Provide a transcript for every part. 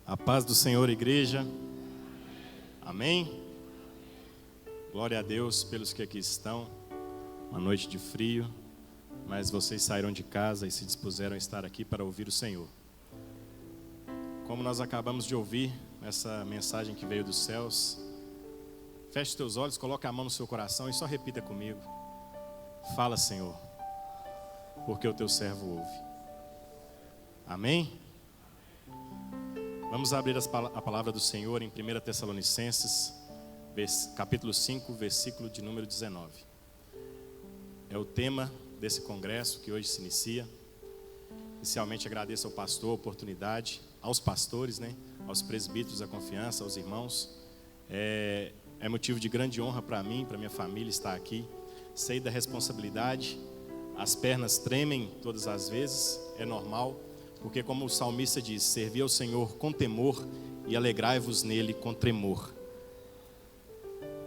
A paz do Senhor, igreja. Amém? Glória a Deus pelos que aqui estão. Uma noite de frio, mas vocês saíram de casa e se dispuseram a estar aqui para ouvir o Senhor. Como nós acabamos de ouvir essa mensagem que veio dos céus, feche os teus olhos, coloque a mão no seu coração e só repita comigo. Fala, Senhor, porque o teu servo ouve. Amém? Vamos abrir a palavra do Senhor em 1 Tessalonicenses, capítulo 5, versículo de número 19. É o tema desse congresso que hoje se inicia. Inicialmente agradeço ao pastor a oportunidade, aos pastores, aos presbíteros da confiança, aos irmãos. É motivo de grande honra para mim, para minha família estar aqui. Sei da responsabilidade, as pernas tremem todas as vezes, é normal. Porque como o salmista diz, servi ao Senhor com temor e alegrai-vos nele com tremor.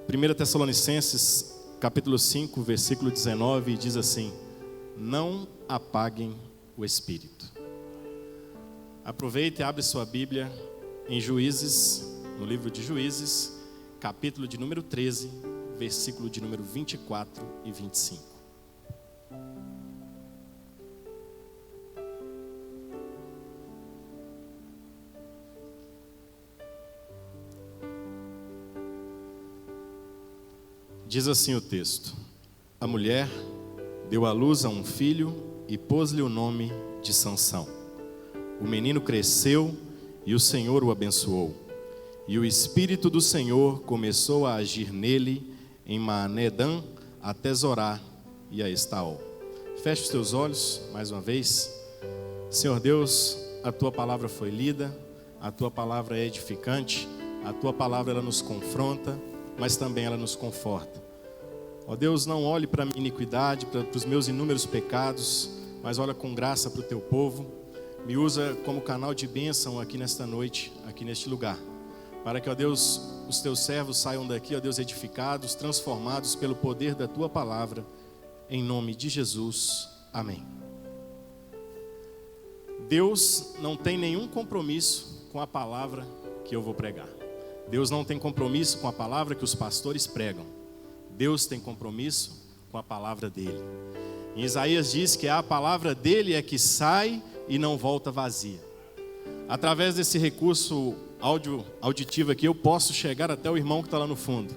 1 Tessalonicenses, capítulo 5, versículo 19, diz assim: não apaguem o espírito. Aproveite e abre sua Bíblia em Juízes, no livro de Juízes, capítulo de número 13, versículo de número 24 e 25. Diz assim o texto: a mulher deu à luz a um filho e pôs-lhe o nome de Sansão. O menino cresceu e o Senhor o abençoou. E o Espírito do Senhor começou a agir nele em Maanedã até Zorá e a Estaol. Feche os teus olhos mais uma vez. Senhor Deus, a tua palavra foi lida, a tua palavra é edificante, a tua palavra ela nos confronta, mas também ela nos conforta. Ó Deus, não olhe para a minha iniquidade, para os meus inúmeros pecados, mas olha com graça para o teu povo. Me usa como canal de bênção aqui nesta noite, aqui neste lugar, para que, ó Deus, os teus servos saiam daqui, ó Deus, edificados, transformados pelo poder da tua palavra, em nome de Jesus, amém. Deus não tem nenhum compromisso com a palavra que eu vou pregar. Deus não tem compromisso com a palavra que os pastores pregam. Deus tem compromisso com a palavra dele. Em Isaías diz que a palavra dele é que sai e não volta vazia. Através desse recurso auditivo aqui, eu posso chegar até o irmão que está lá no fundo.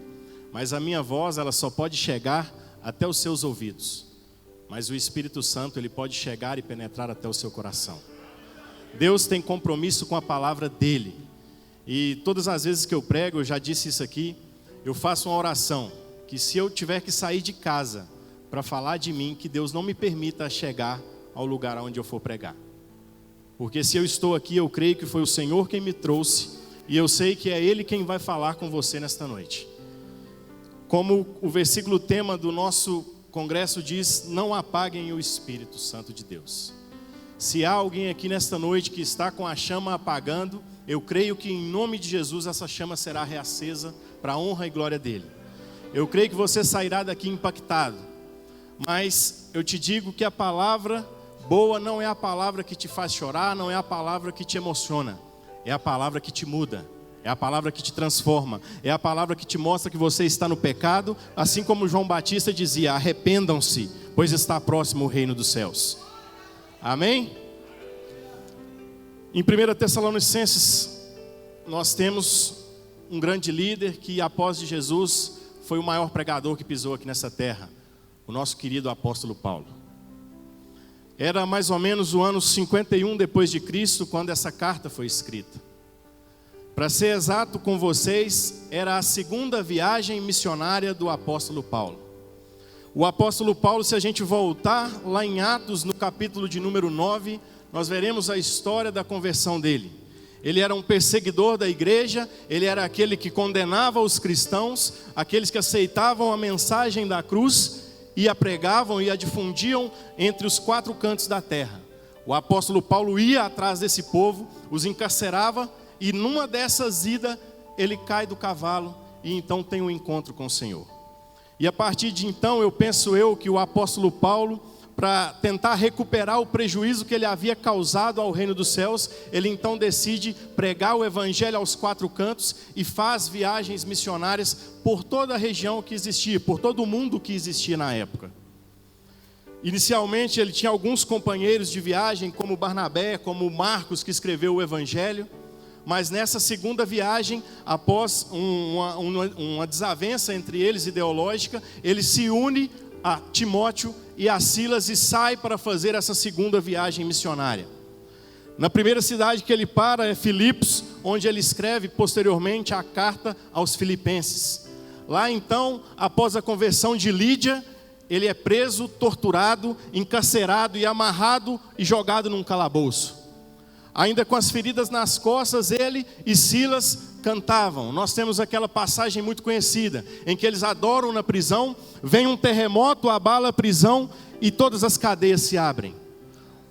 Mas a minha voz, ela só pode chegar até os seus ouvidos. Mas o Espírito Santo, ele pode chegar e penetrar até o seu coração. Deus tem compromisso com a palavra dele. E todas as vezes que eu prego, eu já disse isso aqui, eu faço uma oração, que se eu tiver que sair de casa para falar de mim, que Deus não me permita chegar ao lugar onde eu for pregar. Porque se eu estou aqui, eu creio que foi o Senhor quem me trouxe, e eu sei que é Ele quem vai falar com você nesta noite. Como o versículo tema do nosso congresso diz, não apaguem o Espírito Santo de Deus. Se há alguém aqui nesta noite que está com a chama apagando, eu creio que em nome de Jesus essa chama será reacesa para a honra e glória dele. Eu creio que você sairá daqui impactado. Mas eu te digo que a palavra boa não é a palavra que te faz chorar, não é a palavra que te emociona. É a palavra que te muda, é a palavra que te transforma, é a palavra que te mostra que você está no pecado, assim como João Batista dizia, arrependam-se, pois está próximo o reino dos céus. Amém? Em 1 Tessalonicenses, nós temos um grande líder que após de Jesus foi o maior pregador que pisou aqui nessa terra, o nosso querido apóstolo Paulo. Era mais ou menos o ano 51 depois de Cristo, quando essa carta foi escrita. Para ser exato com vocês, era a segunda viagem missionária do apóstolo Paulo. O apóstolo Paulo, se a gente voltar lá em Atos, no capítulo de número 9, nós veremos a história da conversão dele. Ele era um perseguidor da igreja, ele era aquele que condenava os cristãos, aqueles que aceitavam a mensagem da cruz e a pregavam e a difundiam entre os quatro cantos da terra. O apóstolo Paulo ia atrás desse povo, os encarcerava e numa dessas idas ele cai do cavalo e então tem um encontro com o Senhor. E a partir de então eu penso que o apóstolo Paulo para tentar recuperar o prejuízo que ele havia causado ao reino dos céus, ele então decide pregar o evangelho aos 4 cantos e faz viagens missionárias por toda a região que existia, por todo o mundo que existia na época. Inicialmente ele tinha alguns companheiros de viagem, como Barnabé, como Marcos, que escreveu o evangelho, mas nessa segunda viagem, após uma desavença entre eles ideológica, ele se une a Timóteo e a Silas e sai para fazer essa segunda viagem missionária. Na primeira cidade que ele para é Filipos, onde ele escreve posteriormente a carta aos Filipenses. Lá então, após a conversão de Lídia, ele é preso, torturado, encarcerado e amarrado e jogado num calabouço. Ainda com as feridas nas costas, ele e Silas cantavam. Nós temos aquela passagem muito conhecida, em que eles adoram na prisão, vem um terremoto, abala a prisão e todas as cadeias se abrem.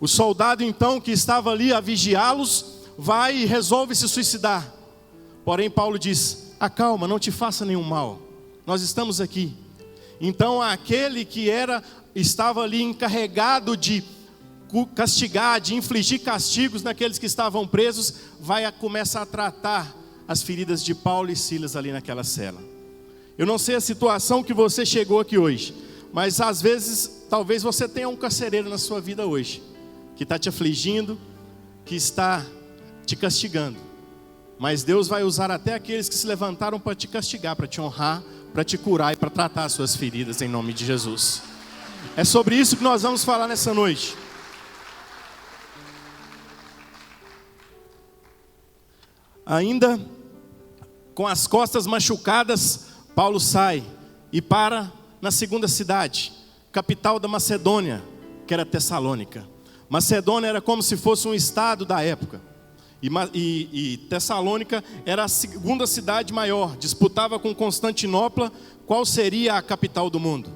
O soldado então, que estava ali a vigiá-los, vai e resolve se suicidar. Porém Paulo diz: acalma, não te faça nenhum mal, nós estamos aqui. Então aquele que estava ali encarregado de castigar, de infligir castigos naqueles que estavam presos, começa a tratar as feridas de Paulo e Silas ali naquela cela. Eu não sei a situação que você chegou aqui hoje, mas às vezes, talvez você tenha um carcereiro na sua vida hoje, que está te afligindo, que está te castigando. Mas Deus vai usar até aqueles que se levantaram para te castigar, para te honrar, para te curar e para tratar as suas feridas em nome de Jesus. É sobre isso que nós vamos falar nessa noite. Ainda com as costas machucadas, Paulo sai e para na segunda cidade, capital da Macedônia, que era Tessalônica. Macedônia era como se fosse um estado da época. E Tessalônica era a segunda cidade maior, disputava com Constantinopla qual seria a capital do mundo.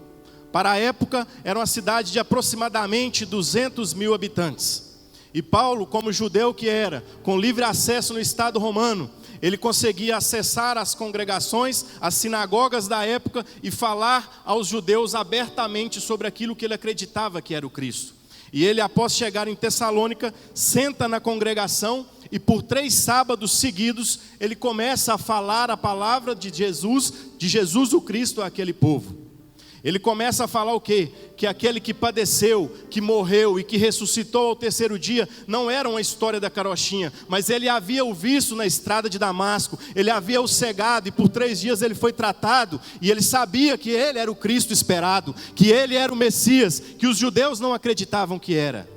Para a época, era uma cidade de aproximadamente 200 mil habitantes. E Paulo, como judeu que era, com livre acesso no Estado romano, ele conseguia acessar as congregações, as sinagogas da época e falar aos judeus abertamente sobre aquilo que ele acreditava que era o Cristo. E ele, após chegar em Tessalônica, senta na congregação e por 3 sábados seguidos, ele começa a falar a palavra de Jesus o Cristo àquele povo. Ele começa a falar o quê? Que aquele que padeceu, que morreu e que ressuscitou ao 3º dia, não era uma história da carochinha, mas ele havia o visto na estrada de Damasco, ele havia o cegado e por 3 dias ele foi tratado, e ele sabia que ele era o Cristo esperado, que ele era o Messias, que os judeus não acreditavam que era.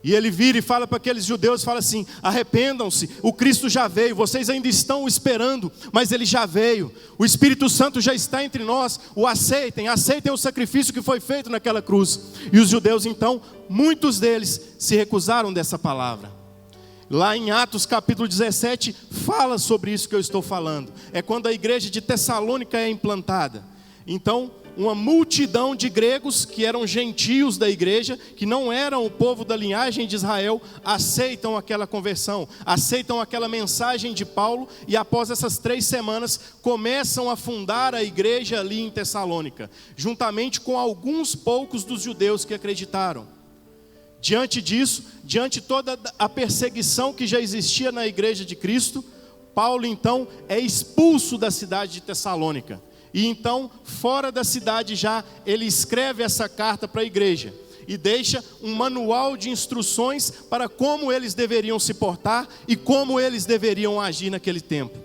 E ele vira e fala para aqueles judeus, fala assim: arrependam-se, o Cristo já veio, vocês ainda estão esperando, mas ele já veio, o Espírito Santo já está entre nós, o aceitem o sacrifício que foi feito naquela cruz. E os judeus então, muitos deles se recusaram dessa palavra. Lá em Atos capítulo 17, fala sobre isso que eu estou falando, é quando a igreja de Tessalônica é implantada. Então, uma multidão de gregos, que eram gentios da igreja, que não eram o povo da linhagem de Israel, aceitam aquela conversão, aceitam aquela mensagem de Paulo, e após essas 3 semanas, começam a fundar a igreja ali em Tessalônica, juntamente com alguns poucos dos judeus que acreditaram. Diante disso, diante de toda a perseguição que já existia na igreja de Cristo, Paulo então é expulso da cidade de Tessalônica. E então, fora da cidade já, ele escreve essa carta para a igreja e deixa um manual de instruções para como eles deveriam se portar e como eles deveriam agir naquele tempo.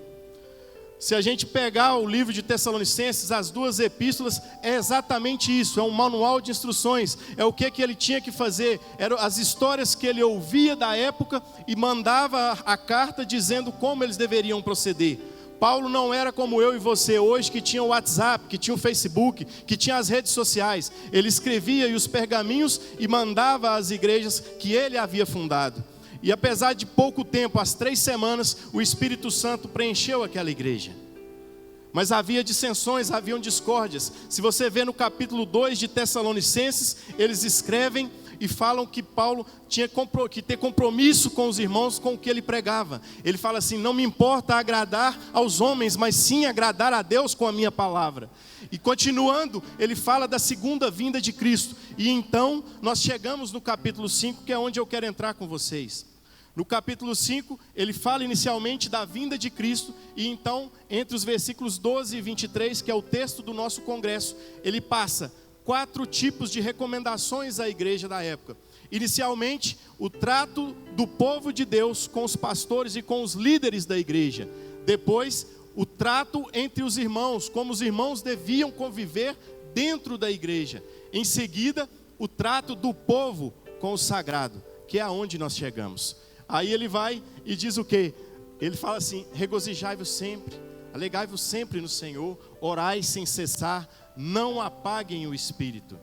Se a gente pegar o livro de Tessalonicenses, as 2 epístolas, é exatamente isso, é um manual de instruções, é o que ele tinha que fazer, eram as histórias que ele ouvia da época e mandava a carta dizendo como eles deveriam proceder. Paulo não era como eu e você hoje, que tinha o WhatsApp, que tinha o Facebook, que tinha as redes sociais. Ele escrevia os pergaminhos e mandava às igrejas que ele havia fundado. E apesar de pouco tempo, as 3 semanas, o Espírito Santo preencheu aquela igreja. Mas havia dissensões, haviam discórdias. Se você vê no capítulo 2 de Tessalonicenses, eles escrevem e falam que Paulo tinha que ter compromisso com os irmãos com o que ele pregava. Ele fala assim: não me importa agradar aos homens, mas sim agradar a Deus com a minha palavra. E continuando, ele fala da segunda vinda de Cristo. E então nós chegamos no capítulo 5, que é onde eu quero entrar com vocês. No capítulo 5, ele fala inicialmente da vinda de Cristo, e então, entre os versículos 12 e 23, que é o texto do nosso congresso, ele passa 4 tipos de recomendações à igreja da época. Inicialmente, o trato do povo de Deus com os pastores e com os líderes da igreja. Depois, o trato entre os irmãos, como os irmãos deviam conviver dentro da igreja. Em seguida, o trato do povo com o sagrado, que é aonde nós chegamos. Aí ele vai e diz o quê? Ele fala assim: regozijai-vos sempre, alegai-vos sempre no Senhor, orai sem cessar, não apaguem o Espírito.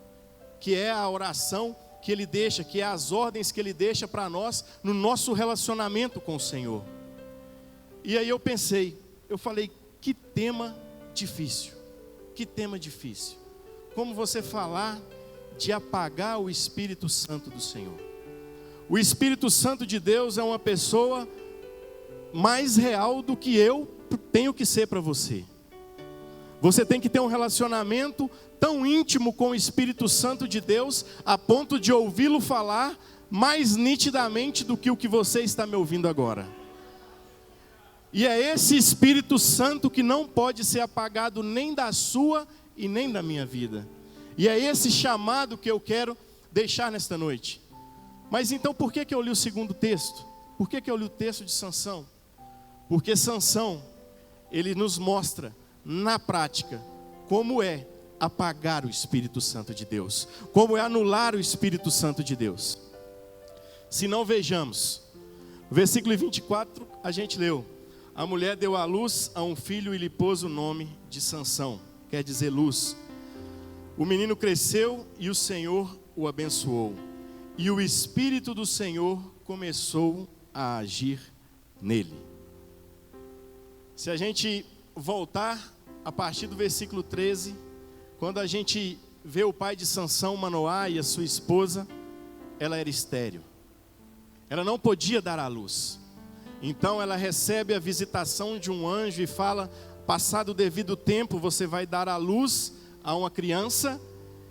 Que é a oração que ele deixa, que é as ordens que ele deixa para nós no nosso relacionamento com o Senhor. E aí eu pensei, eu falei, que tema difícil, que tema difícil. Como você falar de apagar o Espírito Santo do Senhor? O Espírito Santo de Deus é uma pessoa mais real do que eu tenho que ser para você. Você tem que ter um relacionamento tão íntimo com o Espírito Santo de Deus, a ponto de ouvi-lo falar mais nitidamente do que o que você está me ouvindo agora. E é esse Espírito Santo que não pode ser apagado nem da sua e nem da minha vida. E é esse chamado que eu quero deixar nesta noite. Mas então por que eu li o segundo texto? Por que eu li o texto de Sansão? Porque Sansão, ele nos mostra na prática como é apagar o Espírito Santo de Deus, como é anular o Espírito Santo de Deus. Se não, vejamos, versículo 24 a gente leu: a mulher deu à luz a um filho e lhe pôs o nome de Sansão, quer dizer luz. O menino cresceu e o Senhor o abençoou. E o Espírito do Senhor começou a agir nele. Se a gente voltar a partir do versículo 13, quando a gente vê o pai de Sansão, Manoá, e a sua esposa, ela era estéril. Ela não podia dar à luz. Então ela recebe a visitação de um anjo e fala: passado o devido tempo, você vai dar à luz a uma criança,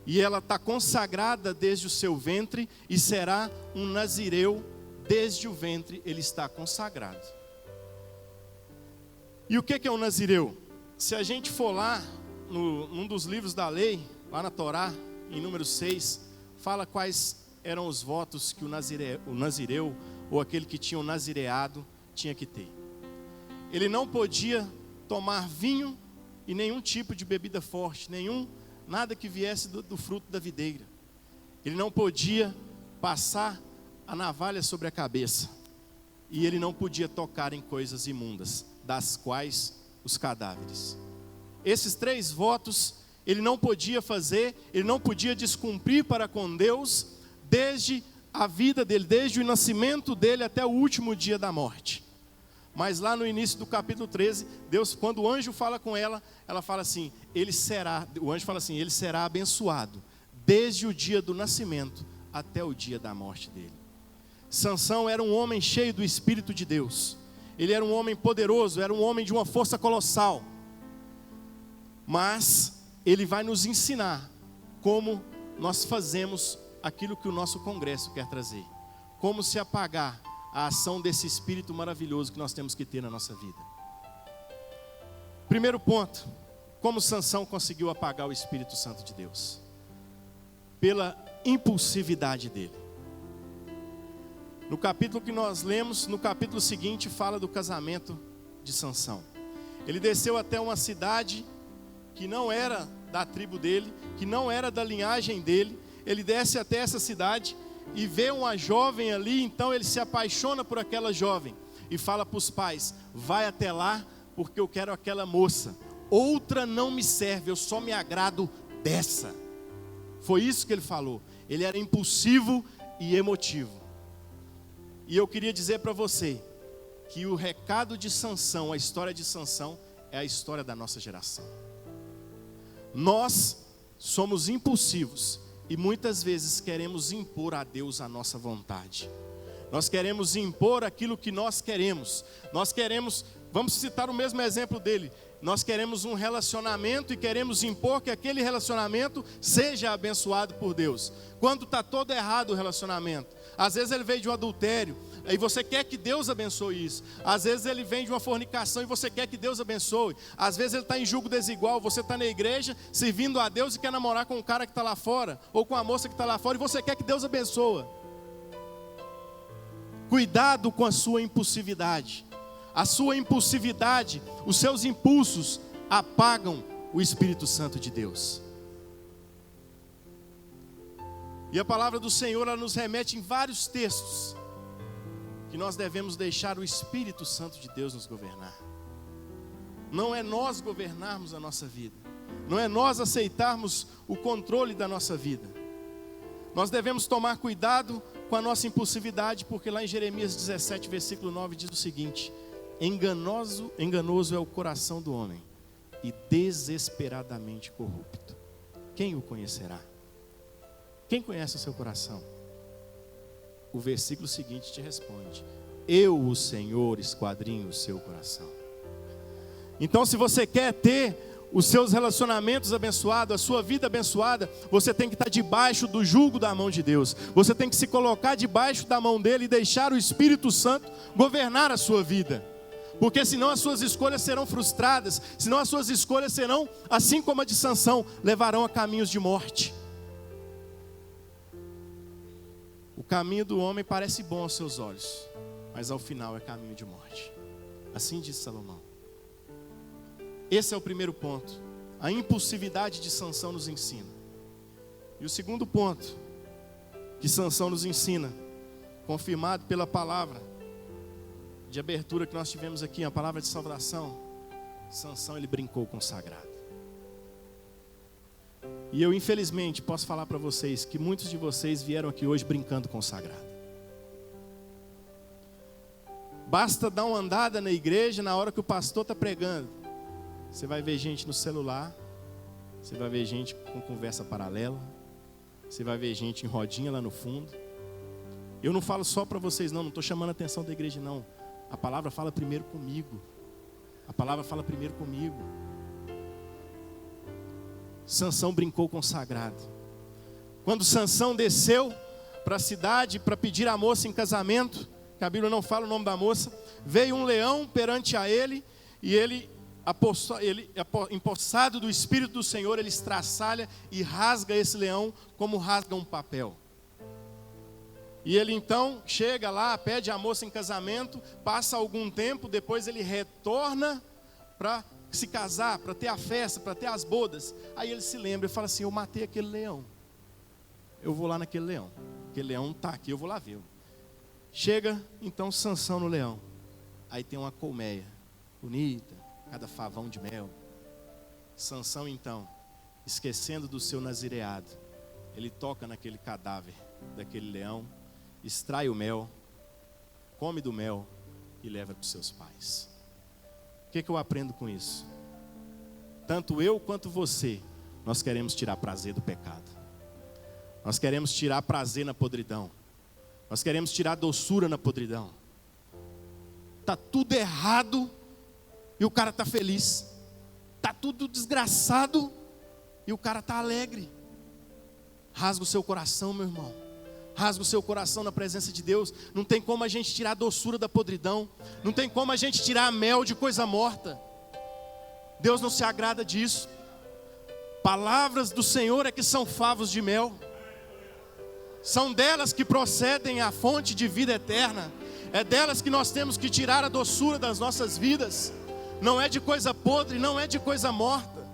e ela está consagrada desde o seu ventre, e será um nazireu desde o ventre, ele está consagrado. E o que é um nazireu? Se a gente for lá, num dos livros da lei, lá na Torá, em número 6, fala quais eram os votos que o nazireu, ou aquele que tinha o nazireado, tinha que ter. Ele não podia tomar vinho e nenhum tipo de bebida forte, nada que viesse do fruto da videira. Ele não podia passar a navalha sobre a cabeça. E ele não podia tocar em coisas imundas, das quais os cadáveres. Esses 3 votos ele não podia fazer, ele não podia descumprir para com Deus, desde a vida dele, desde o nascimento dele até o último dia da morte. Mas lá no início do capítulo 13, Deus, quando o anjo fala com ela, ela fala assim: o anjo fala assim: ele será abençoado, desde o dia do nascimento até o dia da morte dele. Sansão era um homem cheio do Espírito de Deus. Ele era um homem poderoso, era um homem de uma força colossal. Mas ele vai nos ensinar como nós fazemos aquilo que o nosso congresso quer trazer. Como se apagar a ação desse Espírito maravilhoso que nós temos que ter na nossa vida. Primeiro ponto: como Sansão conseguiu apagar o Espírito Santo de Deus? Pela impulsividade dele. No capítulo que nós lemos, no capítulo seguinte, fala do casamento de Sansão. Ele desceu até uma cidade que não era da tribo dele, que não era da linhagem dele. Ele desce até essa cidade e vê uma jovem ali, então ele se apaixona por aquela jovem e fala para os pais: vai até lá, porque eu quero aquela moça, outra não me serve, eu só me agrado dessa. Foi isso que ele falou. Ele era impulsivo e emotivo. E eu queria dizer para você que o recado de Sansão, a história de Sansão, é a história da nossa geração. Nós somos impulsivos e muitas vezes queremos impor a Deus a nossa vontade. Nós queremos impor aquilo que nós queremos. Nós queremos, vamos citar o mesmo exemplo dele. Nós queremos um relacionamento e queremos impor que aquele relacionamento seja abençoado por Deus. Quando está todo errado o relacionamento. Às vezes ele veio de um adultério e você quer que Deus abençoe isso. Às vezes ele vem de uma fornicação e você quer que Deus abençoe. Às vezes ele está em julgo desigual, você está na igreja servindo a Deus e quer namorar com o cara que está lá fora, ou com a moça que está lá fora, e você quer que Deus abençoe. Cuidado com a sua impulsividade. A sua impulsividade, os seus impulsos apagam o Espírito Santo de Deus. E a palavra do Senhor, ela nos remete em vários textos que nós devemos deixar o Espírito Santo de Deus nos governar. Não é nós governarmos a nossa vida. Não é nós aceitarmos o controle da nossa vida. Nós devemos tomar cuidado com a nossa impulsividade, porque lá em Jeremias 17, versículo 9, diz o seguinte: enganoso é o coração do homem e desesperadamente corrupto. Quem o conhecerá? Quem conhece o seu coração? O versículo seguinte te responde: eu, o Senhor, esquadrinho o seu coração. Então, se você quer ter os seus relacionamentos abençoados, a sua vida abençoada, você tem que estar debaixo do jugo da mão de Deus. Você tem que se colocar debaixo da mão dele e deixar o Espírito Santo governar a sua vida. Porque senão as suas escolhas serão frustradas, senão as suas escolhas serão, assim como a de Sansão, levarão a caminhos de morte. O caminho do homem parece bom aos seus olhos, mas ao final é caminho de morte. Assim diz Salomão. Esse é o primeiro ponto. A impulsividade de Sansão nos ensina. E o segundo ponto que Sansão nos ensina, confirmado pela palavra de abertura que nós tivemos aqui, a palavra de salvação. Sansão, ele brincou com o sagrado. E eu, infelizmente, posso falar para vocês que muitos de vocês vieram aqui hoje brincando com o sagrado. Basta dar uma andada na igreja na hora que o pastor está pregando. Você vai ver gente no celular, você vai ver gente com conversa paralela, você vai ver gente em rodinha lá no fundo. Eu não falo só para vocês não estou chamando a atenção da igreja não. A palavra fala primeiro comigo. A palavra fala primeiro comigo. Sansão brincou com o sagrado. Quando Sansão desceu para a cidade para pedir a moça em casamento, que a Bíblia não fala o nome da moça, veio um leão perante a ele, e ele, empossado do Espírito do Senhor, ele estraçalha e rasga esse leão como rasga um papel. E ele então chega lá, pede a moça em casamento, passa algum tempo, depois ele retorna para se casar, para ter a festa, para ter as bodas. Aí ele se lembra e fala assim: eu matei aquele leão, eu vou lá naquele leão, aquele leão está aqui, eu vou lá ver. Chega então Sansão no leão, aí tem uma colmeia bonita, cada favão de mel. Sansão então, esquecendo do seu nazireado, ele toca naquele cadáver daquele leão, extrai o mel, come do mel e leva para os seus pais. O que eu aprendo com isso? Tanto eu quanto você, nós queremos tirar prazer do pecado. Nós queremos tirar prazer na podridão. Nós queremos tirar doçura na podridão. Está tudo errado e o cara está feliz. Está tudo desgraçado e o cara está alegre. Rasga o seu coração, meu irmão. Rasga o seu coração na presença de Deus. Não tem como a gente tirar a doçura da podridão. Não tem como a gente tirar a mel de coisa morta. Deus não se agrada disso. Palavras do Senhor é que são favos de mel. São delas que procedem a fonte de vida eterna. É delas que nós temos que tirar a doçura das nossas vidas. Não é de coisa podre, não é de coisa morta.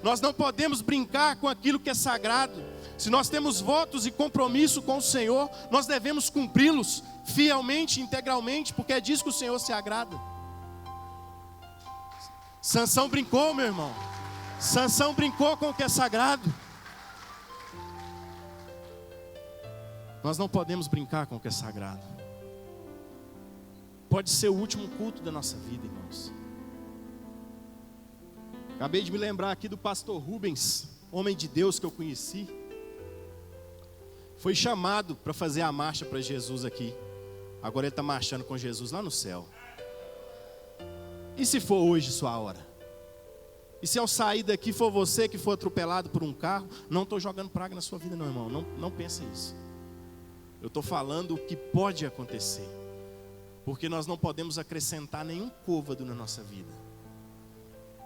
Nós não podemos brincar com aquilo que é sagrado. Se nós temos votos e compromisso com o Senhor, nós devemos cumpri-los fielmente, integralmente, porque é disso que o Senhor se agrada. Sansão brincou, meu irmão. Sansão brincou com o que é sagrado. Nós não podemos brincar com o que é sagrado. Pode ser o último culto da nossa vida, irmãos. Acabei de me lembrar aqui do pastor Rubens, homem de Deus que eu conheci. Foi chamado para fazer a marcha para Jesus aqui. Agora ele está marchando com Jesus lá no céu. E se for hoje sua hora? E se ao sair daqui for você que for atropelado por um carro? Não estou jogando praga na sua vida não, irmão. Não pense isso. Eu estou falando o que pode acontecer. Porque nós não podemos acrescentar nenhum côvado na nossa vida.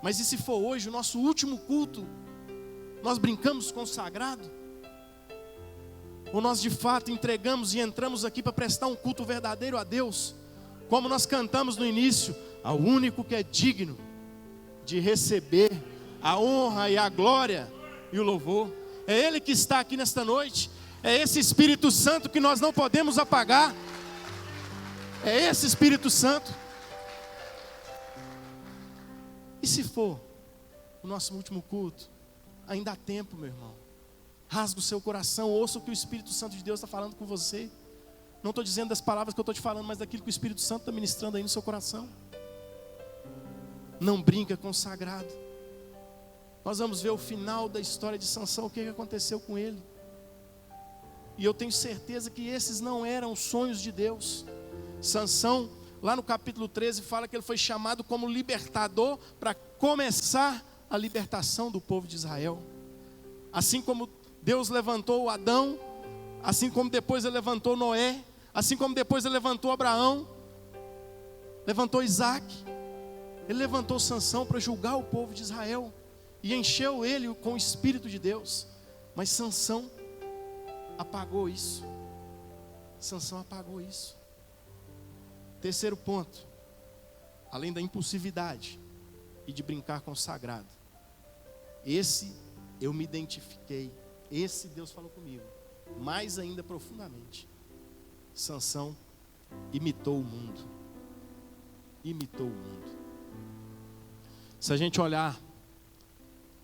Mas e se for hoje o nosso último culto? Nós brincamos com o sagrado? Ou nós de fato entregamos e entramos aqui para prestar um culto verdadeiro a Deus? Como nós cantamos no início, ao único que é digno de receber a honra e a glória e o louvor. É Ele que está aqui nesta noite. É esse Espírito Santo que nós não podemos apagar. É esse Espírito Santo. E se for o nosso último culto? Ainda há tempo, meu irmão. Rasga o seu coração, ouça o que o Espírito Santo de Deus está falando com você. Não estou dizendo das palavras que eu estou te falando, mas daquilo que o Espírito Santo está ministrando aí no seu coração. Não brinca com o sagrado. Nós vamos ver o final da história de Sansão, o que aconteceu com ele. E eu tenho certeza que esses não eram sonhos de Deus. Sansão, lá no capítulo 13, fala que ele foi chamado como libertador para começar a libertação do povo de Israel. Assim como Deus levantou Adão, assim como depois ele levantou Noé, assim como depois ele levantou Abraão, levantou Isaac, ele levantou Sansão para julgar o povo de Israel e encheu ele com o Espírito de Deus. Mas Sansão apagou isso. Sansão apagou isso. Terceiro ponto, além da impulsividade e de brincar com o sagrado, esse eu me identifiquei. Esse Deus falou comigo, mais ainda profundamente. Sansão imitou o mundo. Imitou o mundo. Se a gente olhar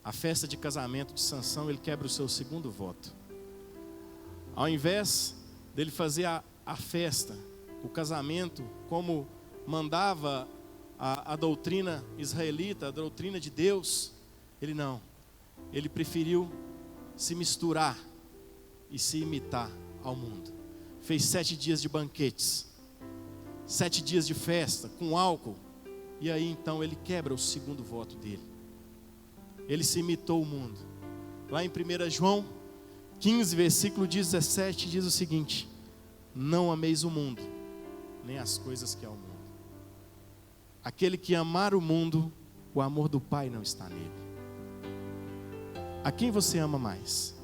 a festa de casamento de Sansão, ele quebra o seu segundo voto. Ao invés dele fazer a festa, o casamento, como mandava a doutrina israelita, a doutrina de Deus, ele não. Ele preferiu se misturar e se imitar ao mundo. Fez 7 dias de banquetes, 7 dias de festa, com álcool. E aí então ele quebra o segundo voto dele. Ele se imitou o mundo. Lá em 1 João 15, versículo 17, diz o seguinte: não ameis o mundo, nem as coisas que há no mundo. Aquele que amar o mundo, o amor do Pai não está nele. A quem você ama mais?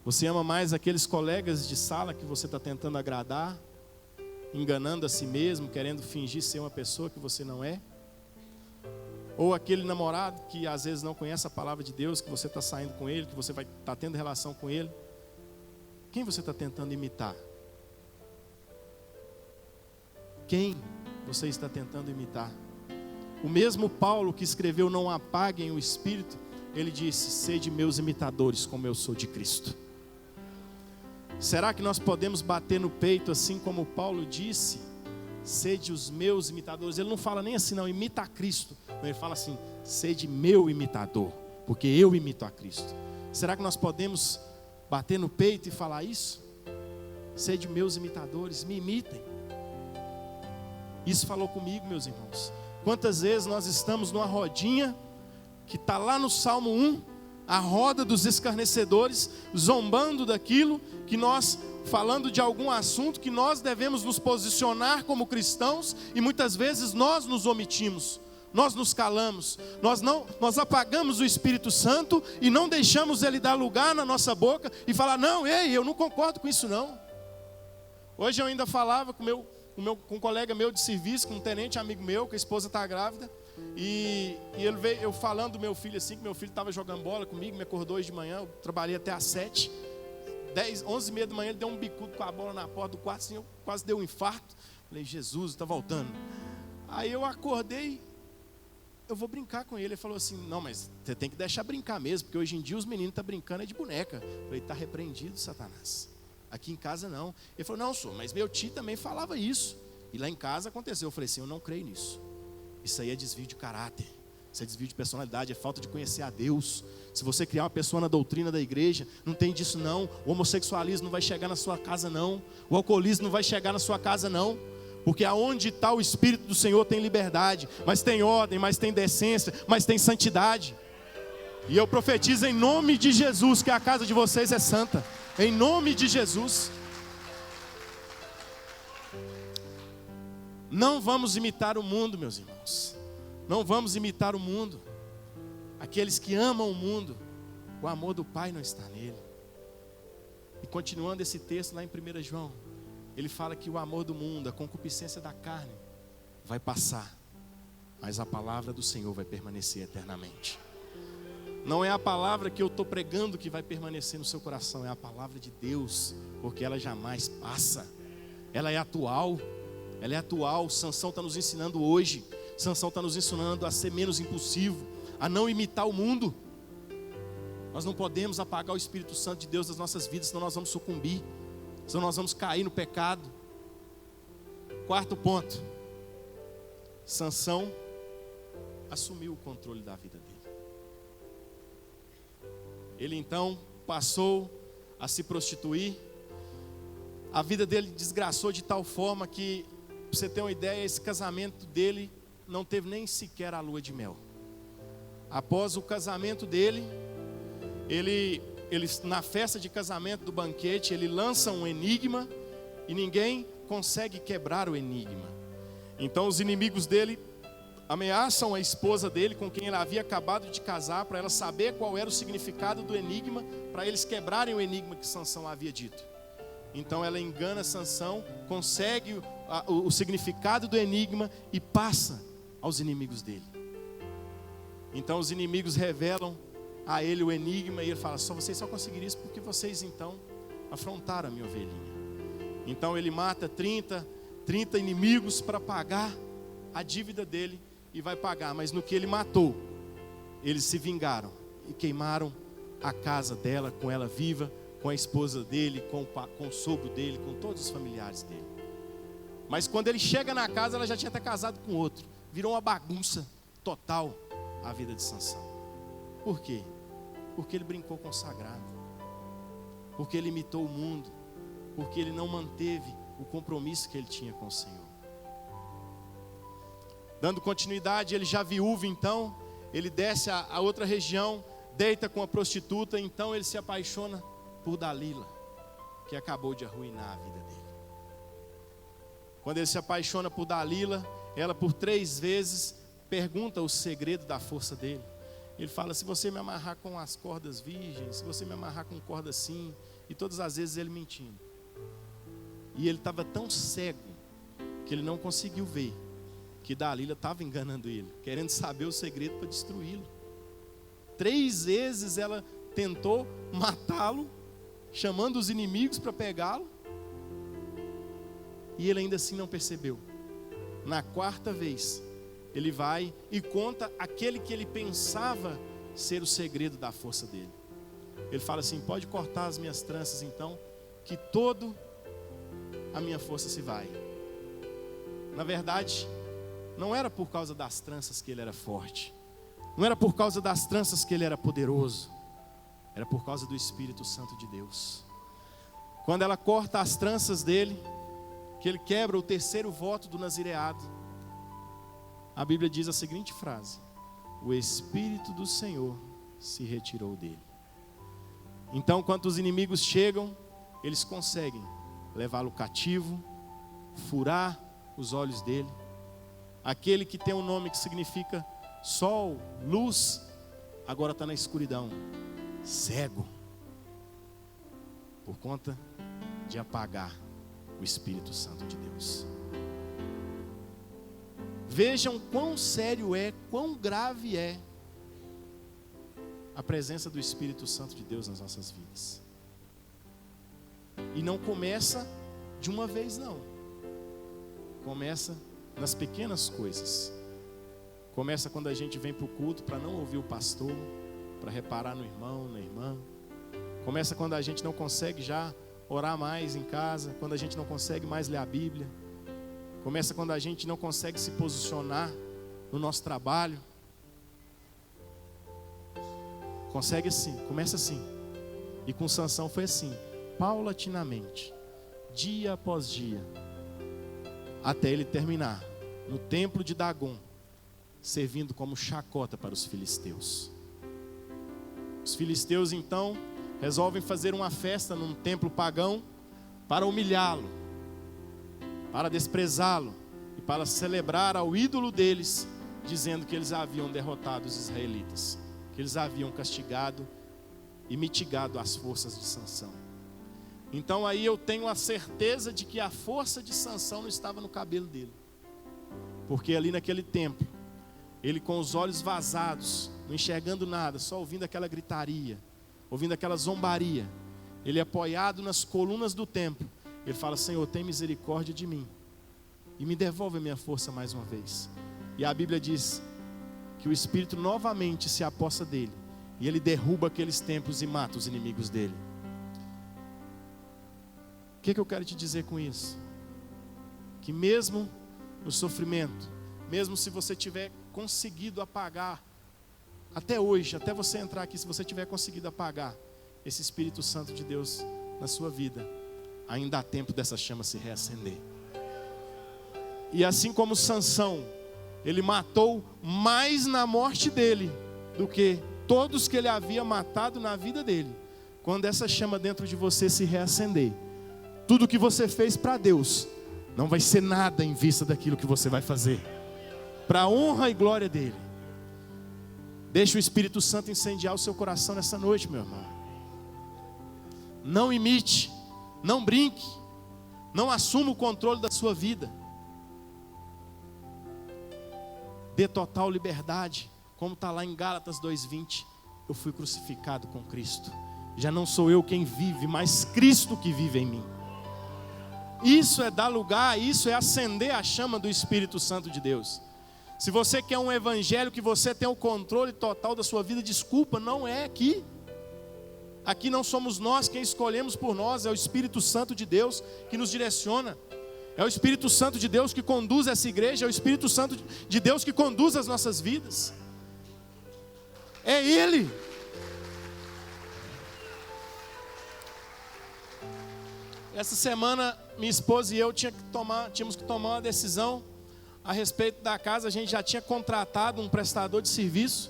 Você ama mais aqueles colegas de sala que você está tentando agradar, enganando a si mesmo, querendo fingir ser uma pessoa que você não é? Ou aquele namorado que às vezes não conhece a palavra de Deus, que você está saindo com ele, que você vai estar tendo relação com ele? Quem você está tentando imitar? Quem você está tentando imitar? O mesmo Paulo que escreveu não apaguem o Espírito, ele disse: sede meus imitadores como eu sou de Cristo. Será que nós podemos bater no peito assim como Paulo disse? Sede os meus imitadores. Ele não fala nem assim não, imita a Cristo. Não, ele fala assim: sede meu imitador, porque eu imito a Cristo. Será que nós podemos bater no peito e falar isso? Sede meus imitadores, me imitem. Isso falou comigo, meus irmãos. Quantas vezes nós estamos numa rodinha que está lá no Salmo 1, a roda dos escarnecedores, zombando daquilo que nós, falando de algum assunto que nós devemos nos posicionar como cristãos, e muitas vezes nós nos omitimos, nós nos calamos, nós apagamos o Espírito Santo e não deixamos ele dar lugar na nossa boca e falar: não, ei, eu não concordo com isso não. Hoje eu ainda falava com um colega meu de serviço, com um tenente amigo meu, que a esposa está grávida. E ele veio, eu falando do meu filho assim, que meu filho estava jogando bola comigo, me acordou hoje de manhã, eu trabalhei até às 7, 11h30 da manhã, ele deu um bicudo com a bola na porta do quarto, assim, eu quase dei um infarto. Falei: Jesus, está voltando. Aí eu acordei, eu vou brincar com ele. Ele falou assim: não, mas você tem que deixar brincar mesmo, porque hoje em dia os meninos estão brincando de boneca. Eu falei: está repreendido, Satanás. Aqui em casa não. Ele falou: não, senhor, mas meu tio também falava isso. E lá em casa aconteceu. Eu falei assim: eu não creio nisso. Isso aí é desvio de caráter. Isso é desvio de personalidade, é falta de conhecer a Deus. Se você criar uma pessoa na doutrina da igreja, não tem disso não. O homossexualismo não vai chegar na sua casa não. O alcoolismo não vai chegar na sua casa não. Porque aonde está o Espírito do Senhor tem liberdade, mas tem ordem, mas tem decência, mas tem santidade. E eu profetizo em nome de Jesus que a casa de vocês é santa. Em nome de Jesus. Não vamos imitar o mundo, meus irmãos. Não vamos imitar o mundo. Aqueles que amam o mundo, o amor do Pai não está nele. E continuando esse texto lá em 1 João, ele fala que o amor do mundo, a concupiscência da carne, vai passar, mas a palavra do Senhor vai permanecer eternamente. Não é a palavra que eu estou pregando que vai permanecer no seu coração, é a palavra de Deus, porque ela jamais passa. Ela é atual. Ela é atual. Sansão está nos ensinando hoje. Sansão está nos ensinando a ser menos impulsivo, a não imitar o mundo. Nós não podemos apagar o Espírito Santo de Deus das nossas vidas, senão nós vamos sucumbir, senão nós vamos cair no pecado. Quarto ponto, Sansão assumiu o controle da vida dele. Ele então passou a se prostituir. A vida dele desgraçou de tal forma que, para você ter uma ideia, esse casamento dele não teve nem sequer a lua de mel. Após o casamento dele, ele na festa de casamento do banquete, ele lança um enigma e ninguém consegue quebrar o enigma. Então os inimigos dele ameaçam a esposa dele, com quem ele havia acabado de casar, para ela saber qual era o significado do enigma, para eles quebrarem o enigma que Sansão havia dito. Então ela engana Sansão, consegue o significado do enigma e passa aos inimigos dele. Então os inimigos revelam a ele o enigma e ele fala: vocês só conseguiram isso porque vocês então afrontaram a minha ovelhinha. Então ele mata 30 inimigos para pagar a dívida dele e vai pagar. Mas no que ele matou, eles se vingaram e queimaram a casa dela, com ela viva, com a esposa dele, com o sogro dele, com todos os familiares dele. Mas quando ele chega na casa, ela já tinha até casado com outro. Virou uma bagunça total a vida de Sansão. Por quê? Porque ele brincou com o sagrado. Porque ele imitou o mundo. Porque ele não manteve o compromisso que ele tinha com o Senhor. Dando continuidade, ele já viúvo então, ele desce a outra região, deita com a prostituta, então ele se apaixona por Dalila, que acabou de arruinar a vida dele. Quando ele se apaixona por Dalila, ela por 3 vezes pergunta o segredo da força dele. Ele fala: se você me amarrar com as cordas virgens, se você me amarrar com corda assim, e todas as vezes ele mentindo. E ele estava tão cego que ele não conseguiu ver que Dalila estava enganando ele, querendo saber o segredo para destruí-lo. 3 vezes ela tentou matá-lo, chamando os inimigos para pegá-lo, e ele ainda assim não percebeu. Na 4ª vez, ele vai e conta aquele que ele pensava ser o segredo da força dele. Ele fala assim: pode cortar as minhas tranças então, que toda a minha força se vai. Na verdade, não era por causa das tranças que ele era forte, não era por causa das tranças que ele era poderoso, era por causa do Espírito Santo de Deus. Quando ela corta as tranças dele, que ele quebra o 3º voto do nazireado, a Bíblia diz a seguinte frase: o Espírito do Senhor se retirou dele. Então, quando os inimigos chegam, eles conseguem levá-lo cativo, furar os olhos dele. Aquele que tem um nome que significa sol, luz, agora está na escuridão, cego, por conta de apagar o Espírito Santo de Deus. Vejam quão sério é, quão grave é a presença do Espírito Santo de Deus nas nossas vidas. E não começa de uma vez não. Começa nas pequenas coisas. Começa quando a gente vem para o culto para não ouvir o pastor, para reparar no irmão, na irmã. Começa quando a gente não consegue já orar mais em casa, quando a gente não consegue mais ler a Bíblia. Começa quando a gente não consegue se posicionar no nosso trabalho. Consegue assim, começa assim. E com Sansão foi assim, paulatinamente, dia após dia, até ele terminar no templo de Dagom, servindo como chacota para os filisteus. Os filisteus então resolvem fazer uma festa num templo pagão para humilhá-lo, para desprezá-lo e para celebrar ao ídolo deles, dizendo que eles haviam derrotado os israelitas, que eles haviam castigado e mitigado as forças de Sansão. Então aí eu tenho a certeza de que a força de Sansão não estava no cabelo dele, porque ali naquele templo, ele com os olhos vazados, não enxergando nada, só ouvindo aquela gritaria, ouvindo aquela zombaria, ele apoiado nas colunas do templo, ele fala: Senhor, tem misericórdia de mim e me devolve a minha força mais uma vez. E a Bíblia diz que o Espírito novamente se apossa dele, e ele derruba aqueles templos e mata os inimigos dele. O que eu quero te dizer com isso? Que mesmo no sofrimento, mesmo se você tiver conseguido apagar, até hoje, até você entrar aqui, se você tiver conseguido apagar esse Espírito Santo de Deus na sua vida, ainda há tempo dessa chama se reacender. E assim como Sansão, ele matou mais na morte dele do que todos que ele havia matado na vida dele. Quando essa chama dentro de você se reacender, tudo que você fez para Deus não vai ser nada em vista daquilo que você vai fazer para a honra e glória dele. Deixa o Espírito Santo incendiar o seu coração nessa noite, meu irmão. Não imite, não brinque, não assuma o controle da sua vida. Dê total liberdade, como está lá em Gálatas 2:20. Eu fui crucificado com Cristo. Já não sou eu quem vive, mas Cristo que vive em mim. Isso é dar lugar, isso é acender a chama do Espírito Santo de Deus. Se você quer um evangelho que você tem o controle total da sua vida, desculpa, não é aqui. Aqui não somos nós quem escolhemos por nós, é o Espírito Santo de Deus que nos direciona. É o Espírito Santo de Deus que conduz essa igreja, é o Espírito Santo de Deus que conduz as nossas vidas. É Ele. Essa semana, minha esposa e eu tínhamos que tomar uma decisão a respeito da casa. A gente já tinha contratado um prestador de serviço.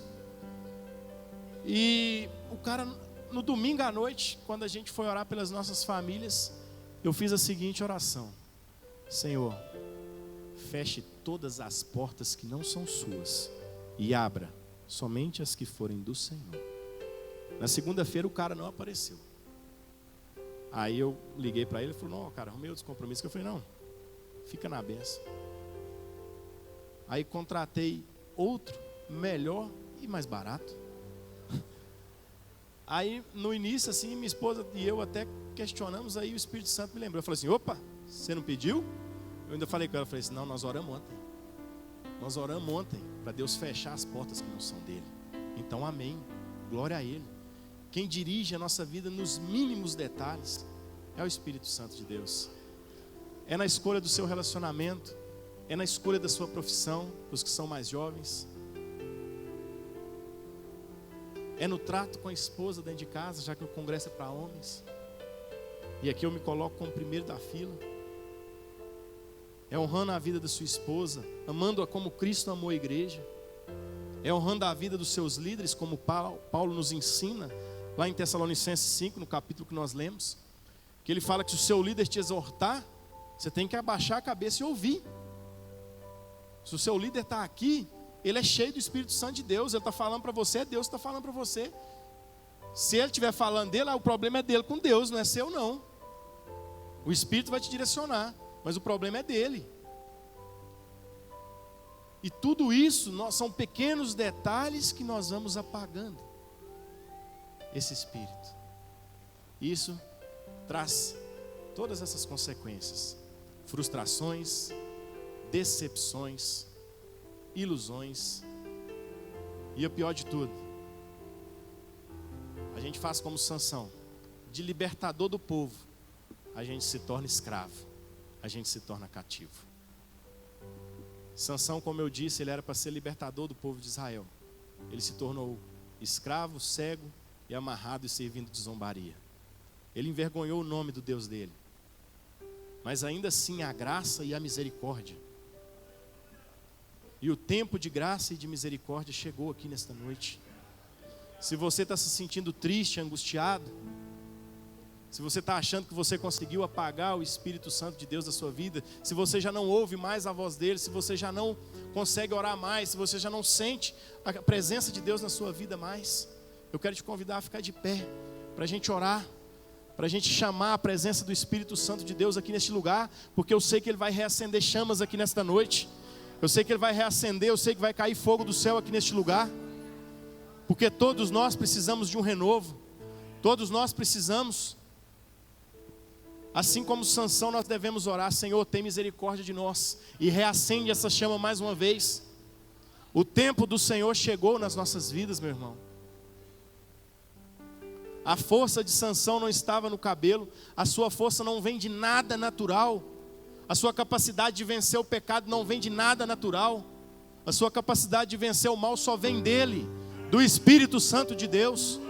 E o cara, no domingo à noite, quando a gente foi orar pelas nossas famílias, eu fiz a seguinte oração: Senhor, feche todas as portas que não são suas e abra somente as que forem do Senhor. Na segunda-feira o cara não apareceu. Aí eu liguei para ele e falei: não, cara, arrumei outros compromissos. Eu falei: não, fica na benção. Aí contratei outro, melhor e mais barato. Aí no início assim, minha esposa e eu até questionamos. Aí o Espírito Santo me lembrou. Eu falei assim: opa, você não pediu? Eu ainda falei com ela, falei assim: não, nós oramos ontem. Nós oramos ontem para Deus fechar as portas que não são dele. Então amém, glória a Ele. Quem dirige a nossa vida nos mínimos detalhes é o Espírito Santo de Deus. É na escolha do seu relacionamento, é na escolha da sua profissão, os que são mais jovens. É no trato com a esposa dentro de casa, já que o congresso é para homens. E aqui eu me coloco como primeiro da fila. É honrando a vida da sua esposa, amando-a como Cristo amou a igreja. É honrando a vida dos seus líderes, como Paulo nos ensina lá em Tessalonicenses 5, no capítulo que nós lemos, que ele fala que se o seu líder te exortar, você tem que abaixar a cabeça e ouvir. Se o seu líder está aqui, ele é cheio do Espírito Santo de Deus, ele está falando para você, é Deus que está falando para você. Se ele estiver falando dele, o problema é dele com Deus, não é seu não. O Espírito vai te direcionar, mas o problema é dele. E tudo isso são pequenos detalhes que nós vamos apagando esse Espírito. Isso traz todas essas consequências: frustrações, decepções, ilusões. E o pior de tudo, a gente faz como Sansão, de libertador do povo, a gente se torna escravo, a gente se torna cativo. Sansão, como eu disse, ele era para ser libertador do povo de Israel. Ele se tornou escravo, cego e amarrado e servindo de zombaria. Ele envergonhou o nome do Deus dele. Mas ainda assim a graça e a misericórdia. E o tempo de graça e de misericórdia chegou aqui nesta noite. Se você está se sentindo triste, angustiado, se você está achando que você conseguiu apagar o Espírito Santo de Deus da sua vida, se você já não ouve mais a voz dele, se você já não consegue orar mais, se você já não sente a presença de Deus na sua vida mais, eu quero te convidar a ficar de pé, para a gente orar, para a gente chamar a presença do Espírito Santo de Deus aqui neste lugar, porque eu sei que ele vai reacender chamas aqui nesta noite, eu sei que ele vai reacender, eu sei que vai cair fogo do céu aqui neste lugar, porque todos nós precisamos de um renovo, todos nós precisamos. Assim como Sansão, nós devemos orar: Senhor, tem misericórdia de nós, e reacende essa chama mais uma vez. O tempo do Senhor chegou nas nossas vidas, meu irmão. A força de Sansão não estava no cabelo, a sua força não vem de nada natural, a sua capacidade de vencer o pecado não vem de nada natural, a sua capacidade de vencer o mal só vem dele, do Espírito Santo de Deus.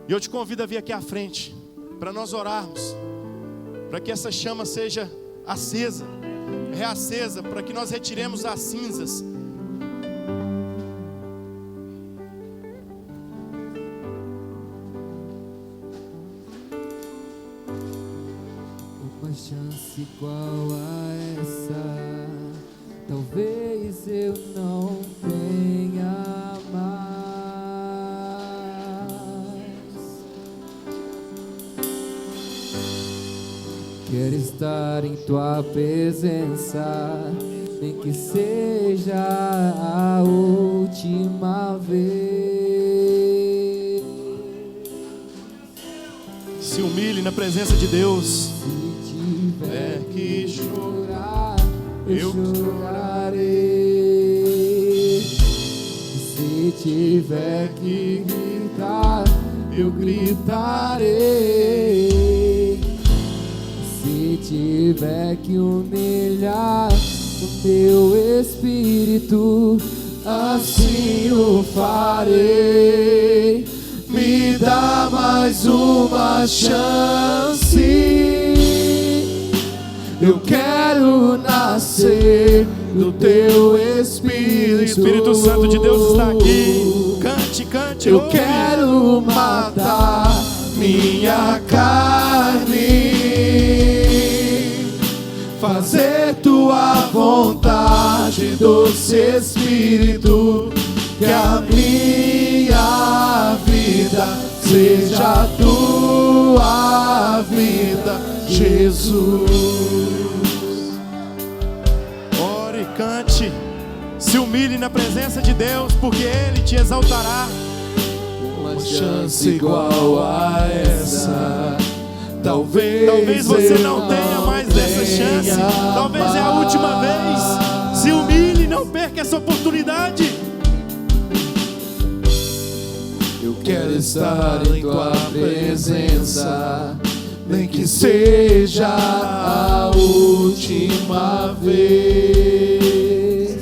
E eu te convido a vir aqui à frente, para nós orarmos, para que essa chama seja acesa, reacesa, para que nós retiremos as cinzas. Uma chance igual a essa, talvez eu não tenha mais. Quero estar em tua presença, nem que seja a última vez. Se humilhe na presença de Deus. Se tiver que chorar, eu chorarei. Se tiver que gritar, eu gritarei. Se tiver que humilhar o teu espírito, assim o farei. Me dá mais uma chance. Eu quero nascer do teu espírito. O Espírito Santo de Deus está aqui. Cante, cante. Eu quero matar minha carne, fazer tua vontade, doce Espírito. Que a minha vida seja a tua vida, Jesus. Ore, cante, se humilhe na presença de Deus, porque Ele te exaltará. Uma chance igual a essa, talvez você não tenha mais essa chance, talvez é a última vez. Se humilhe, não perca essa oportunidade. Eu quero estar em tua presença, nem que seja a última vez.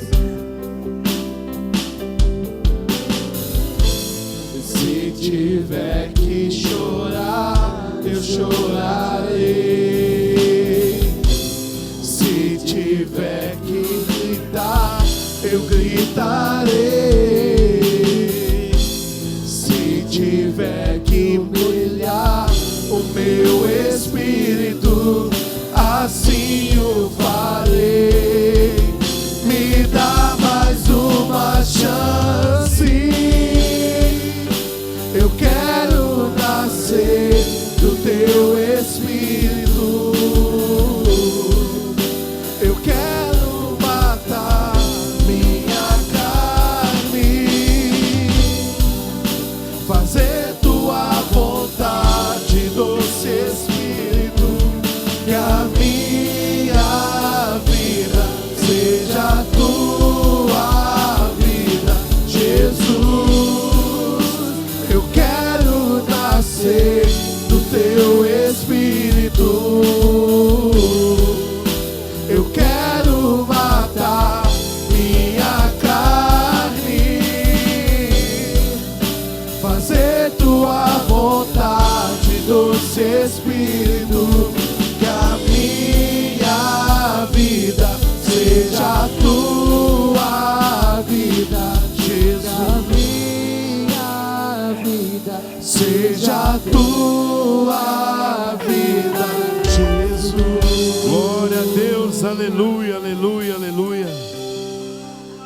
Se tiver que chorar, eu chorarei. Se tiver que gritar, eu gritarei. Se tiver que humilhar o meu espírito, assim o farei. Me dá mais uma chance. Eu quero nascer do teu espírito. Eu quero matar minha carne, fazer tua vontade, doce Espírito. Que a minha vida seja a tua vida, Jesus. Eu quero nascer do teu Espírito. Eu quero matar minha carne,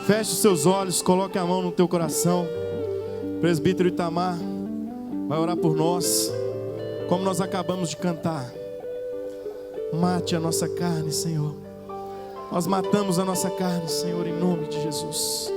Feche os seus olhos, coloque a mão no teu coração. Presbítero Itamar vai orar por nós, como nós acabamos de cantar. Mate a nossa carne, Senhor. Nós matamos a nossa carne, Senhor, em nome de Jesus.